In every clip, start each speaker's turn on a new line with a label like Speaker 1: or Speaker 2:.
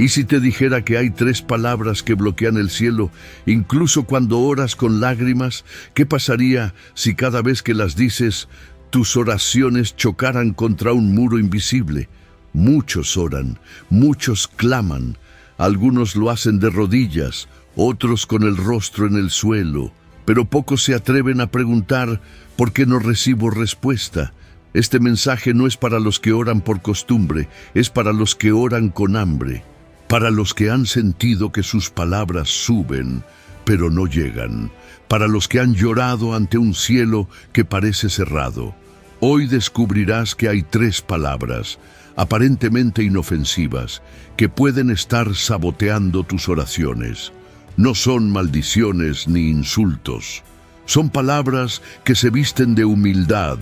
Speaker 1: ¿Y si te dijera que hay 3 palabras que bloquean el cielo, incluso cuando oras con lágrimas? ¿Qué pasaría si cada vez que las dices, tus oraciones chocaran contra un muro invisible? Muchos oran, muchos claman, algunos lo hacen de rodillas, otros con el rostro en el suelo, pero pocos se atreven a preguntar, ¿por qué no recibo respuesta? Este mensaje no es para los que oran por costumbre, es para los que oran con hambre. Para los que han sentido que sus palabras suben, pero no llegan. Para los que han llorado ante un cielo que parece cerrado. Hoy descubrirás que hay 3 palabras, aparentemente inofensivas, que pueden estar saboteando tus oraciones. No son maldiciones ni insultos. Son palabras que se visten de humildad,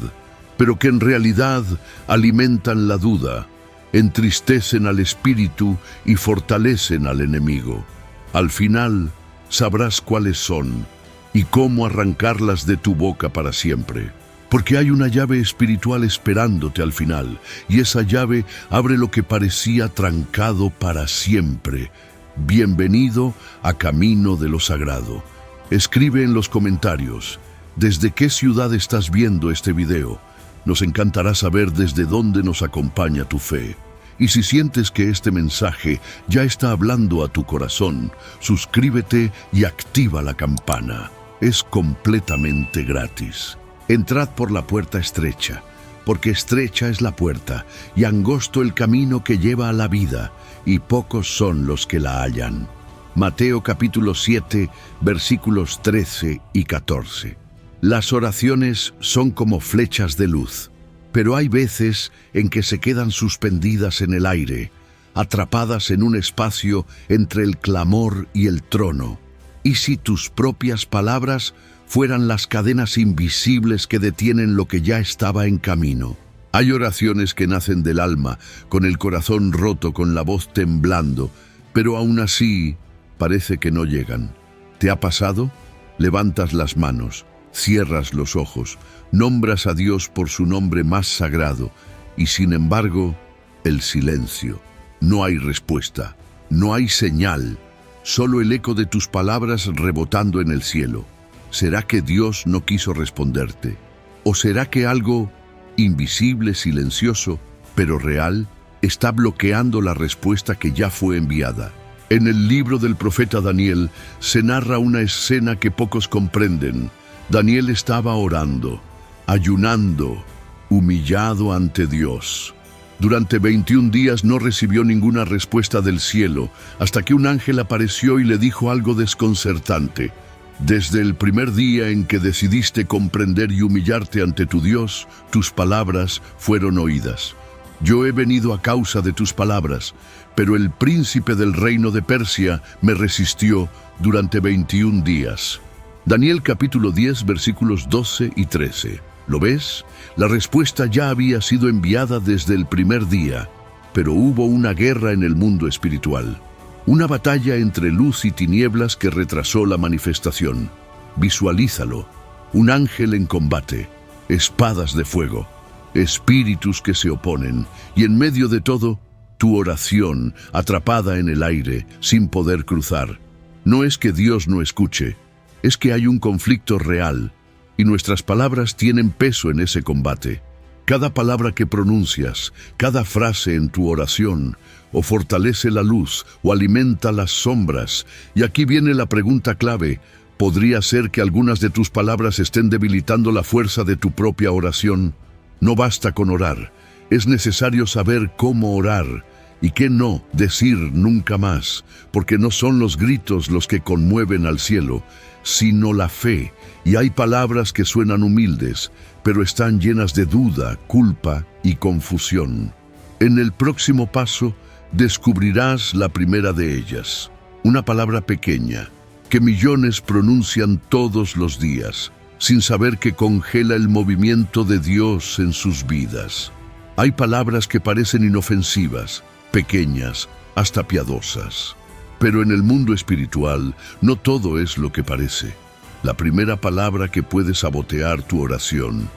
Speaker 1: pero que en realidad alimentan la duda, entristecen al espíritu y fortalecen al enemigo. Al final, sabrás cuáles son y cómo arrancarlas de tu boca para siempre. Porque hay una llave espiritual esperándote al final, y esa llave abre lo que parecía trancado para siempre. Bienvenido a Camino de lo Sagrado. Escribe en los comentarios, ¿desde qué ciudad estás viendo este video? Nos encantará saber desde dónde nos acompaña tu fe. Y si sientes que este mensaje ya está hablando a tu corazón, suscríbete y activa la campana. Es completamente gratis. Entrad por la puerta estrecha, porque estrecha es la puerta y angosto el camino que lleva a la vida, y pocos son los que la hallan. Mateo capítulo 7, versículos 13 y 14. Las oraciones son como flechas de luz, pero hay veces en que se quedan suspendidas en el aire, atrapadas en un espacio entre el clamor y el trono. ¿Y si tus propias palabras fueran las cadenas invisibles que detienen lo que ya estaba en camino? Hay oraciones que nacen del alma, con el corazón roto, con la voz temblando, pero aún así parece que no llegan. ¿Te ha pasado? Levantas las manos, cierras los ojos, nombras a Dios por su nombre más sagrado, y sin embargo, el silencio. No hay respuesta, no hay señal, solo el eco de tus palabras rebotando en el cielo. ¿Será que Dios no quiso responderte? ¿O será que algo invisible, silencioso, pero real, está bloqueando la respuesta que ya fue enviada? En el libro del profeta Daniel se narra una escena que pocos comprenden. Daniel estaba orando, ayunando, humillado ante Dios. Durante 21 días no recibió ninguna respuesta del cielo, hasta que un ángel apareció y le dijo algo desconcertante. Desde el primer día en que decidiste comprender y humillarte ante tu Dios, tus palabras fueron oídas. Yo he venido a causa de tus palabras, pero el príncipe del reino de Persia me resistió durante 21 días. Daniel capítulo 10, versículos 12 y 13. ¿Lo ves? La respuesta ya había sido enviada desde el primer día, pero hubo una guerra en el mundo espiritual. Una batalla entre luz y tinieblas que retrasó la manifestación. Visualízalo. Un ángel en combate, espadas de fuego, espíritus que se oponen, y en medio de todo, tu oración atrapada en el aire, sin poder cruzar. No es que Dios no escuche, es que hay un conflicto real, y nuestras palabras tienen peso en ese combate. Cada palabra que pronuncias, cada frase en tu oración, o fortalece la luz o alimenta las sombras. Y aquí viene la pregunta clave. ¿Podría ser que algunas de tus palabras estén debilitando la fuerza de tu propia oración? No basta con orar, es necesario saber cómo orar y qué no decir nunca más, porque no son los gritos los que conmueven al cielo, sino la fe. Y hay palabras que suenan humildes, pero están llenas de duda, culpa y confusión. En el próximo paso, descubrirás la primera de ellas, una palabra pequeña, que millones pronuncian todos los días, sin saber que congela el movimiento de Dios en sus vidas. Hay palabras que parecen inofensivas, pequeñas, hasta piadosas. Pero en el mundo espiritual, no todo es lo que parece. La primera palabra que puede sabotear tu oración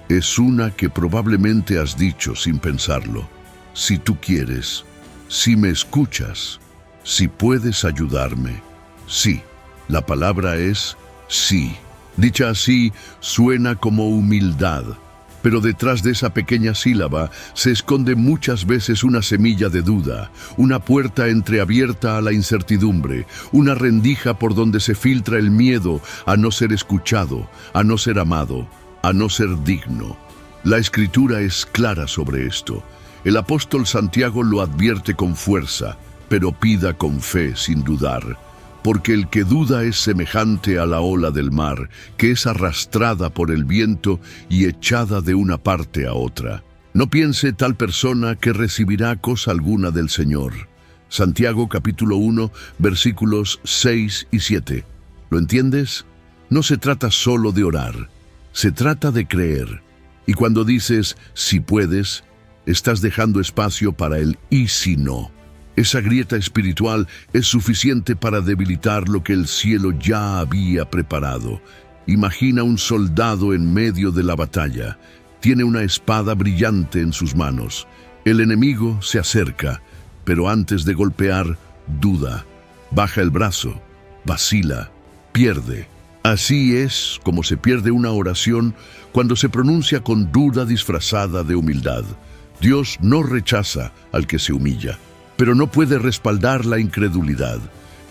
Speaker 1: es una que probablemente has dicho sin pensarlo. Si tú quieres, si me escuchas, si puedes ayudarme. Sí, la palabra es sí. Dicha así, suena como humildad, pero detrás de esa pequeña sílaba se esconde muchas veces una semilla de duda, una puerta entreabierta a la incertidumbre, una rendija por donde se filtra el miedo a no ser escuchado, a no ser amado, a no ser digno. La Escritura es clara sobre esto. El apóstol Santiago lo advierte con fuerza, pero pida con fe sin dudar. Porque el que duda es semejante a la ola del mar, que es arrastrada por el viento y echada de una parte a otra. No piense tal persona que recibirá cosa alguna del Señor. Santiago capítulo 1, versículos 6 y 7. ¿Lo entiendes? No se trata solo de orar, se trata de creer. Y cuando dices, si puedes, estás dejando espacio para el y si no. Esa grieta espiritual es suficiente para debilitar lo que el cielo ya había preparado. Imagina un soldado en medio de la batalla. Tiene una espada brillante en sus manos. El enemigo se acerca, pero antes de golpear, duda. Baja el brazo, vacila, pierde. Así es como se pierde una oración cuando se pronuncia con duda disfrazada de humildad. Dios no rechaza al que se humilla, pero no puede respaldar la incredulidad.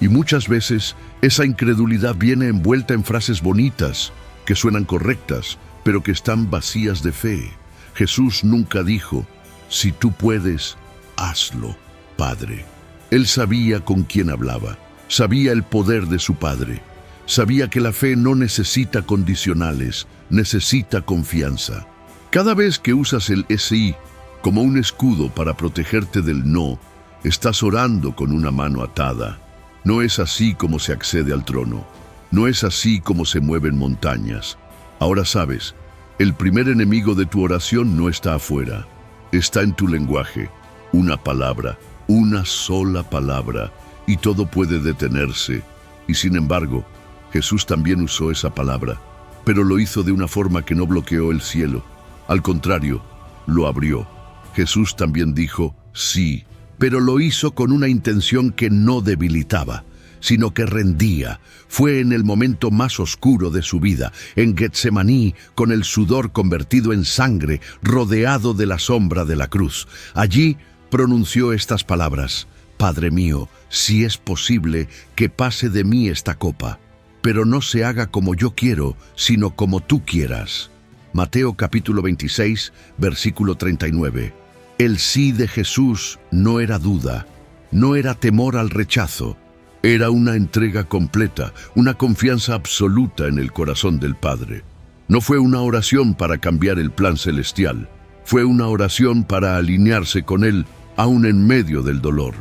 Speaker 1: Y muchas veces esa incredulidad viene envuelta en frases bonitas, que suenan correctas, pero que están vacías de fe. Jesús nunca dijo, si tú puedes, hazlo, Padre. Él sabía con quién hablaba, sabía el poder de su Padre, sabía que la fe no necesita condicionales, necesita confianza. Cada vez que usas el sí como un escudo para protegerte del no, estás orando con una mano atada. No es así como se accede al trono. No es así como se mueven montañas. Ahora sabes, el primer enemigo de tu oración no está afuera. Está en tu lenguaje. Una palabra, una sola palabra, y todo puede detenerse. Y sin embargo, Jesús también usó esa palabra, pero lo hizo de una forma que no bloqueó el cielo. Al contrario, lo abrió. Jesús también dijo, sí, pero lo hizo con una intención que no debilitaba, sino que rendía. Fue en el momento más oscuro de su vida, en Getsemaní, con el sudor convertido en sangre, rodeado de la sombra de la cruz. Allí pronunció estas palabras, Padre mío, si es posible, que pase de mí esta copa, pero no se haga como yo quiero, sino como tú quieras. Mateo capítulo 26, versículo 39. El sí de Jesús no era duda, no era temor al rechazo, era una entrega completa, una confianza absoluta en el corazón del Padre. No fue una oración para cambiar el plan celestial, fue una oración para alinearse con Él, aún en medio del dolor.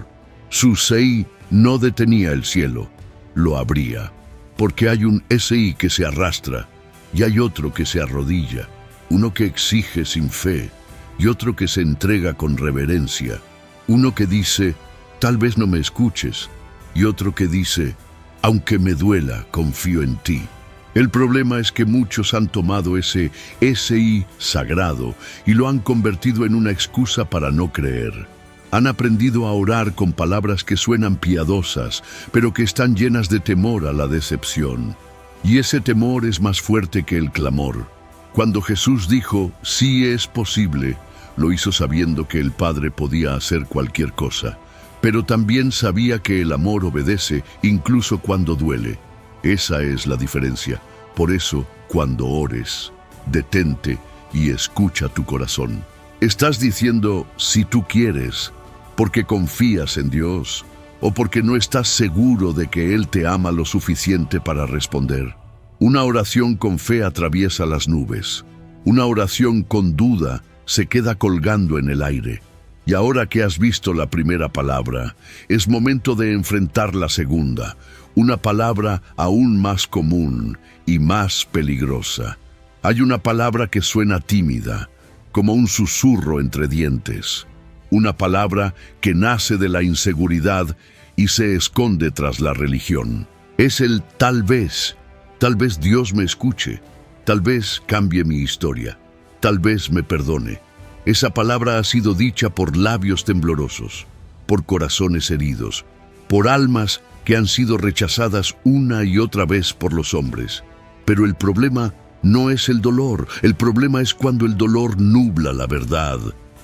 Speaker 1: Su sí no detenía el cielo, lo abría, porque hay un sí que se arrastra y hay otro que se arrodilla, uno que exige sin fe, y otro que se entrega con reverencia, uno que dice, tal vez no me escuches, y otro que dice, aunque me duela, confío en ti. El problema es que muchos han tomado ese sí sagrado y lo han convertido en una excusa para no creer. Han aprendido a orar con palabras que suenan piadosas, pero que están llenas de temor a la decepción. Y ese temor es más fuerte que el clamor. Cuando Jesús dijo, sí es posible, lo hizo sabiendo que el Padre podía hacer cualquier cosa, pero también sabía que el amor obedece incluso cuando duele. Esa es la diferencia. Por eso, cuando ores, detente y escucha tu corazón. ¿Estás diciendo, si tú quieres, porque confías en Dios, o porque no estás seguro de que Él te ama lo suficiente para responder? Una oración con fe atraviesa las nubes. Una oración con duda se queda colgando en el aire. Y ahora que has visto la primera palabra, es momento de enfrentar la segunda, una palabra aún más común y más peligrosa. Hay una palabra que suena tímida, como un susurro entre dientes. Una palabra que nace de la inseguridad y se esconde tras la religión. Es el tal vez. Tal vez Dios me escuche. Tal vez cambie mi historia. Tal vez me perdone. Esa palabra ha sido dicha por labios temblorosos, por corazones heridos, por almas que han sido rechazadas una y otra vez por los hombres. Pero el problema no es el dolor, el problema es cuando el dolor nubla la verdad,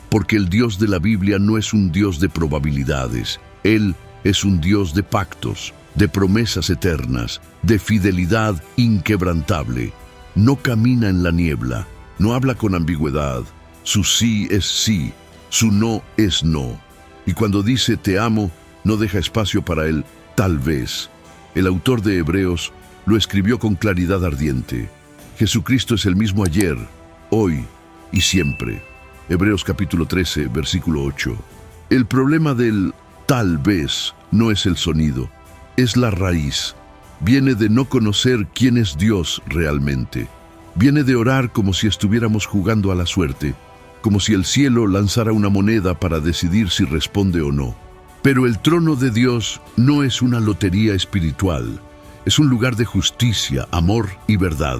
Speaker 1: porque el Dios de la Biblia no es un Dios de probabilidades, Él es un Dios de pactos, de promesas eternas, de fidelidad inquebrantable. No camina en la niebla, no habla con ambigüedad, su sí es sí, su no es no. Y cuando dice te amo, no deja espacio para el tal vez. El autor de Hebreos lo escribió con claridad ardiente. Jesucristo es el mismo ayer, hoy y siempre. Hebreos capítulo 13, versículo 8. El problema del tal vez no es el sonido, es la raíz. Viene de no conocer quién es Dios realmente. Viene de orar como si estuviéramos jugando a la suerte, como si el cielo lanzara una moneda para decidir si responde o no. Pero el trono de Dios no es una lotería espiritual, es un lugar de justicia, amor y verdad.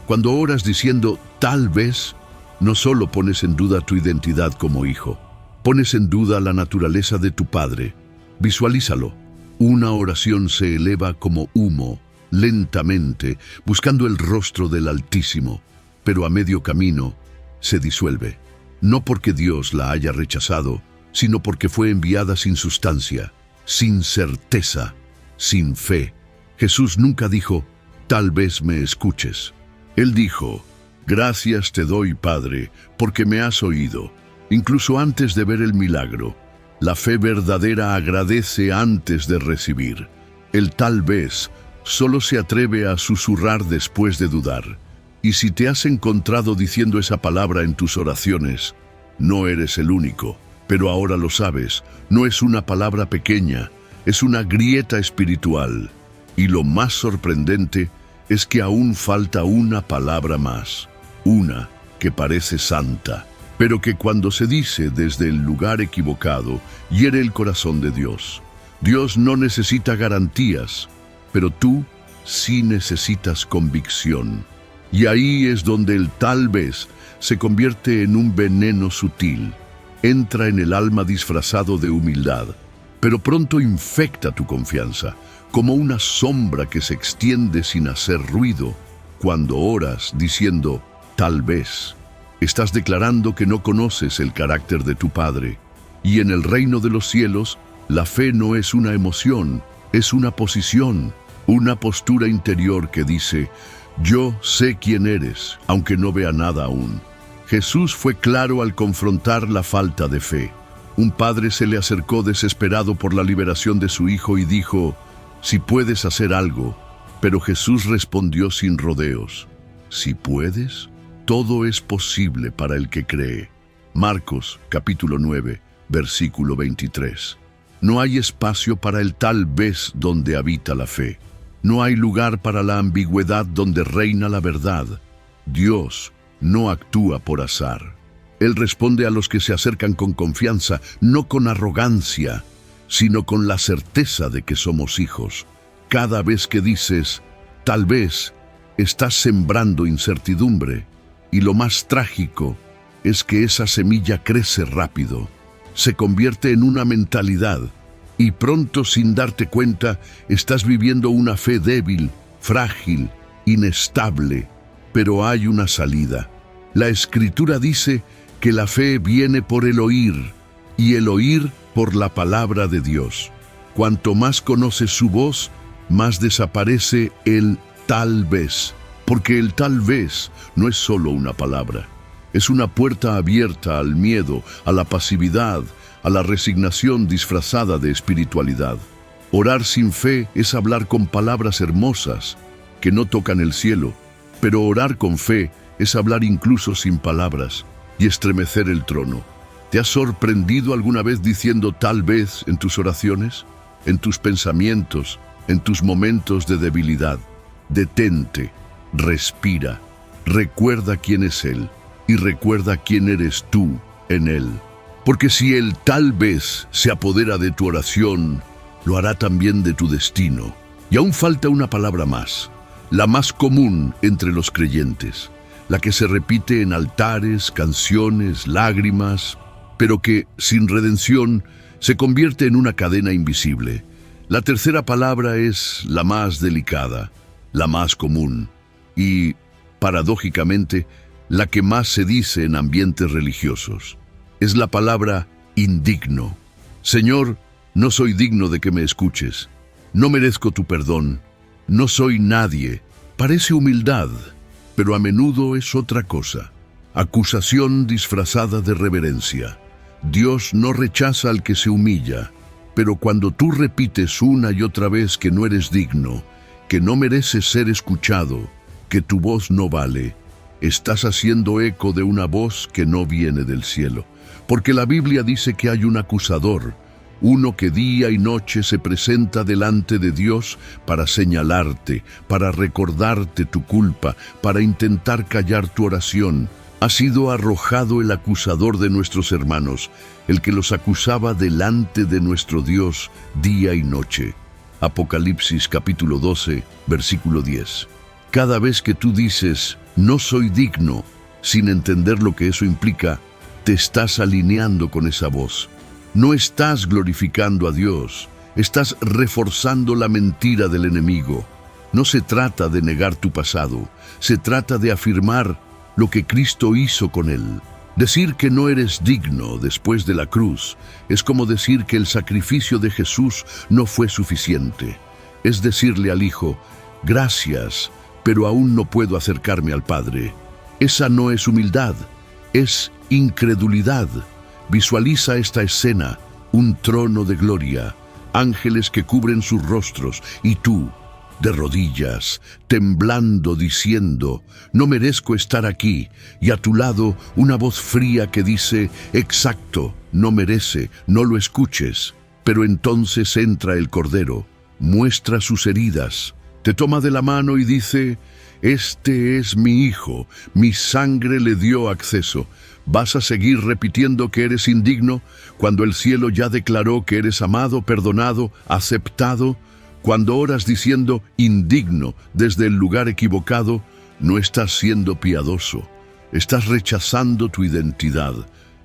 Speaker 1: Cuando oras diciendo tal vez, no solo pones en duda tu identidad como hijo, pones en duda la naturaleza de tu Padre. Visualízalo. Una oración se eleva como humo, lentamente, buscando el rostro del Altísimo, pero a medio camino se disuelve. No porque Dios la haya rechazado, sino porque fue enviada sin sustancia, sin certeza, sin fe. Jesús nunca dijo, tal vez me escuches. Él dijo, gracias te doy, Padre, porque me has oído. Incluso antes de ver el milagro, la fe verdadera agradece antes de recibir. El tal vez solo se atreve a susurrar después de dudar. Y si te has encontrado diciendo esa palabra en tus oraciones, no eres el único. Pero ahora lo sabes, no es una palabra pequeña, es una grieta espiritual. Y lo más sorprendente es que aún falta una palabra más, una que parece santa, pero que cuando se dice desde el lugar equivocado, hiere el corazón de Dios. Dios no necesita garantías, pero tú sí necesitas convicción. Y ahí es donde el tal vez se convierte en un veneno sutil. Entra en el alma disfrazado de humildad, pero pronto infecta tu confianza, como una sombra que se extiende sin hacer ruido. Cuando oras diciendo, tal vez, estás declarando que no conoces el carácter de tu Padre. Y en el reino de los cielos, la fe no es una emoción, es una posición, una postura interior que dice, yo sé quién eres, aunque no vea nada aún. Jesús fue claro al confrontar la falta de fe. Un padre se le acercó desesperado por la liberación de su hijo y dijo, si puedes hacer algo. Pero Jesús respondió sin rodeos, si puedes, todo es posible para el que cree. Marcos capítulo 9, versículo 23. No hay espacio para el tal vez donde habita la fe. No hay lugar para la ambigüedad donde reina la verdad. Dios no actúa por azar. Él responde a los que se acercan con confianza, no con arrogancia, sino con la certeza de que somos hijos. Cada vez que dices, tal vez, estás sembrando incertidumbre. Y lo más trágico es que esa semilla crece rápido, se convierte en una mentalidad, y pronto, sin darte cuenta, estás viviendo una fe débil, frágil, inestable. Pero hay una salida. La Escritura dice que la fe viene por el oír, y el oír por la palabra de Dios. Cuanto más conoces su voz, más desaparece el tal vez, porque el tal vez no es solo una palabra. Es una puerta abierta al miedo, a la pasividad, a la resignación disfrazada de espiritualidad. Orar sin fe es hablar con palabras hermosas que no tocan el cielo, pero orar con fe es hablar incluso sin palabras y estremecer el trono. ¿Te has sorprendido alguna vez diciendo tal vez en tus oraciones, en tus pensamientos, en tus momentos de debilidad? Detente, respira, recuerda quién es Él y recuerda quién eres tú en Él. Porque si el tal vez se apodera de tu oración, lo hará también de tu destino. Y aún falta una palabra más, la más común entre los creyentes, la que se repite en altares, canciones, lágrimas, pero que, sin redención, se convierte en una cadena invisible. La tercera palabra es la más delicada, la más común y, paradójicamente, la que más se dice en ambientes religiosos. Es la palabra indigno. Señor, no soy digno de que me escuches. No merezco tu perdón. No soy nadie. Parece humildad, pero a menudo es otra cosa. Acusación disfrazada de reverencia. Dios no rechaza al que se humilla, pero cuando tú repites una y otra vez que no eres digno, que no mereces ser escuchado, que tu voz no vale, estás haciendo eco de una voz que no viene del cielo. Porque la Biblia dice que hay un acusador, uno que día y noche se presenta delante de Dios para señalarte, para recordarte tu culpa, para intentar callar tu oración. Ha sido arrojado el acusador de nuestros hermanos, el que los acusaba delante de nuestro Dios día y noche. Apocalipsis capítulo 12, versículo 10. Cada vez que tú dices, no soy digno, sin entender lo que eso implica, te estás alineando con esa voz. No estás glorificando a Dios, estás reforzando la mentira del enemigo. No se trata de negar tu pasado, se trata de afirmar lo que Cristo hizo con él. Decir que no eres digno después de la cruz es como decir que el sacrificio de Jesús no fue suficiente. Es decirle al Hijo, gracias, pero aún no puedo acercarme al Padre. Esa no es humildad, es incredulidad. Visualiza esta escena, un trono de gloria, ángeles que cubren sus rostros, y tú, de rodillas, temblando, diciendo, no merezco estar aquí, y a tu lado una voz fría que dice, exacto, no merece, no lo escuches. Pero entonces entra el Cordero, muestra sus heridas, te toma de la mano y dice, este es mi Hijo, mi sangre le dio acceso. ¿Vas a seguir repitiendo que eres indigno cuando el cielo ya declaró que eres amado, perdonado, aceptado? Cuando oras diciendo indigno desde el lugar equivocado, no estás siendo piadoso. Estás rechazando tu identidad.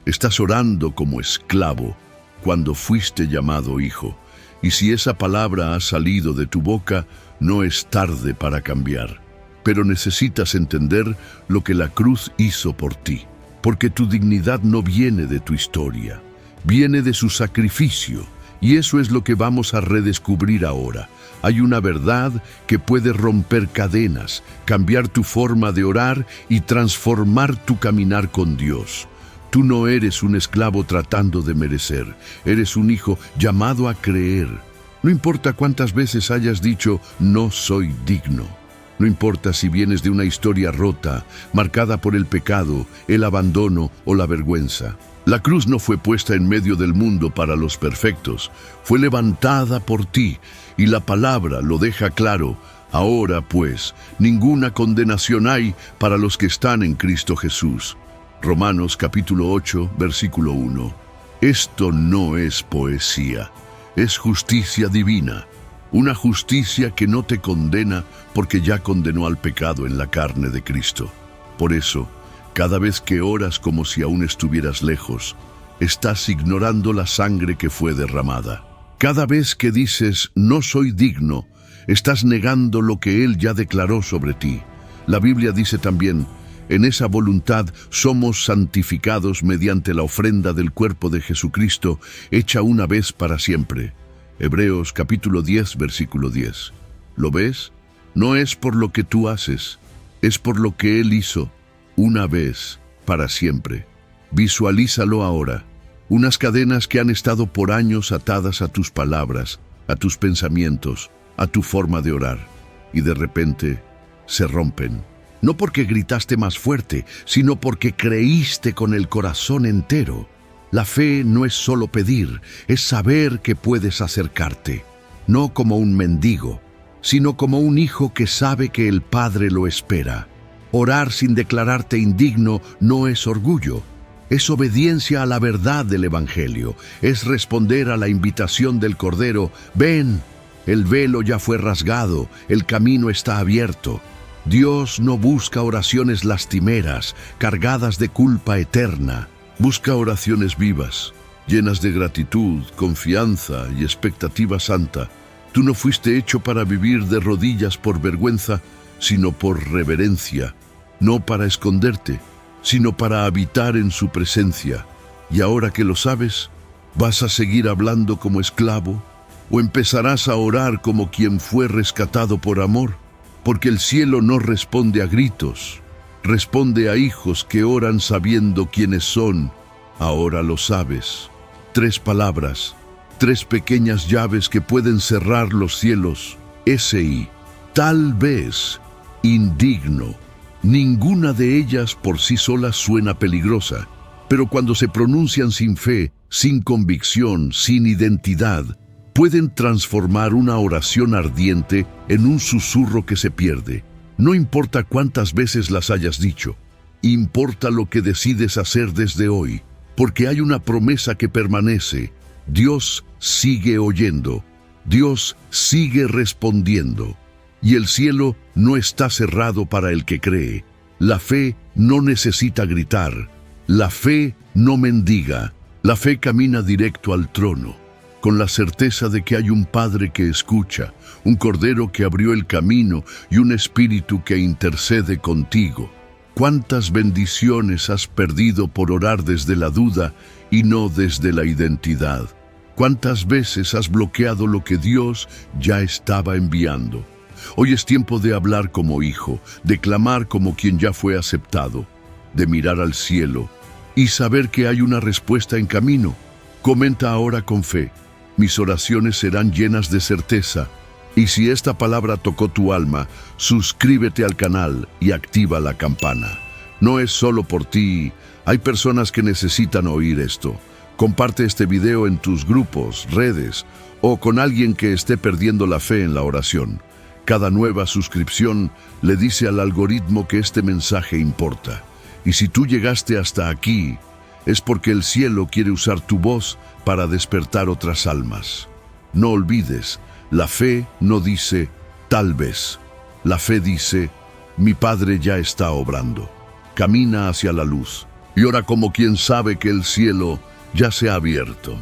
Speaker 1: Estás orando como esclavo cuando fuiste llamado hijo. Y si esa palabra ha salido de tu boca, no es tarde para cambiar. Pero necesitas entender lo que la cruz hizo por ti. Porque tu dignidad no viene de tu historia, viene de su sacrificio. Y eso es lo que vamos a redescubrir ahora. Hay una verdad que puede romper cadenas, cambiar tu forma de orar y transformar tu caminar con Dios. Tú no eres un esclavo tratando de merecer, eres un hijo llamado a creer. No importa cuántas veces hayas dicho, no soy digno. No importa si vienes de una historia rota, marcada por el pecado, el abandono o la vergüenza. La cruz no fue puesta en medio del mundo para los perfectos, fue levantada por ti, y la palabra lo deja claro. Ahora, pues, ninguna condenación hay para los que están en Cristo Jesús. Romanos capítulo 8, versículo 1. Esto no es poesía, es justicia divina. Una justicia que no te condena porque ya condenó al pecado en la carne de Cristo. Por eso, cada vez que oras como si aún estuvieras lejos, estás ignorando la sangre que fue derramada. Cada vez que dices, no soy digno, estás negando lo que Él ya declaró sobre ti. La Biblia dice también, en esa voluntad somos santificados mediante la ofrenda del cuerpo de Jesucristo, hecha una vez para siempre. Hebreos capítulo 10, versículo 10. ¿Lo ves? No es por lo que tú haces, es por lo que Él hizo, una vez, para siempre. Visualízalo ahora. Unas cadenas que han estado por años atadas a tus palabras, a tus pensamientos, a tu forma de orar, y de repente se rompen. No porque gritaste más fuerte, sino porque creíste con el corazón entero. La fe no es solo pedir, es saber que puedes acercarte, no como un mendigo, sino como un hijo que sabe que el Padre lo espera. Orar sin declararte indigno no es orgullo, es obediencia a la verdad del Evangelio, es responder a la invitación del Cordero, ven, el velo ya fue rasgado, el camino está abierto. Dios no busca oraciones lastimeras, cargadas de culpa eterna. Busca oraciones vivas, llenas de gratitud, confianza y expectativa santa. Tú no fuiste hecho para vivir de rodillas por vergüenza, sino por reverencia, no para esconderte, sino para habitar en su presencia. Y ahora que lo sabes, ¿vas a seguir hablando como esclavo? ¿O empezarás a orar como quien fue rescatado por amor? Porque el cielo no responde a gritos, responde a hijos que oran sabiendo quiénes son. Ahora lo sabes. 3 palabras, 3 pequeñas llaves que pueden cerrar los cielos. S.I. Tal vez, indigno. Ninguna de ellas por sí sola suena peligrosa, pero cuando se pronuncian sin fe, sin convicción, sin identidad, pueden transformar una oración ardiente en un susurro que se pierde. No importa cuántas veces las hayas dicho, importa lo que decides hacer desde hoy, porque hay una promesa que permanece. Dios sigue oyendo, Dios sigue respondiendo, y el cielo no está cerrado para el que cree. La fe no necesita gritar, la fe no mendiga, la fe camina directo al trono, con la certeza de que hay un Padre que escucha, un Cordero que abrió el camino y un Espíritu que intercede contigo. ¿Cuántas bendiciones has perdido por orar desde la duda y no desde la identidad? ¿Cuántas veces has bloqueado lo que Dios ya estaba enviando? Hoy es tiempo de hablar como hijo, de clamar como quien ya fue aceptado, de mirar al cielo y saber que hay una respuesta en camino. Comenta ahora con fe. Mis oraciones serán llenas de certeza. Y si esta palabra tocó tu alma, suscríbete al canal y activa la campana. No es solo por ti, hay personas que necesitan oír esto. Comparte este video en tus grupos, redes o con alguien que esté perdiendo la fe en la oración. Cada nueva suscripción le dice al algoritmo que este mensaje importa. Y si tú llegaste hasta aquí, es porque el cielo quiere usar tu voz para despertar otras almas. No olvides, la fe no dice tal vez. La fe dice, mi Padre ya está obrando. Camina hacia la luz y ora como quien sabe que el cielo ya se ha abierto.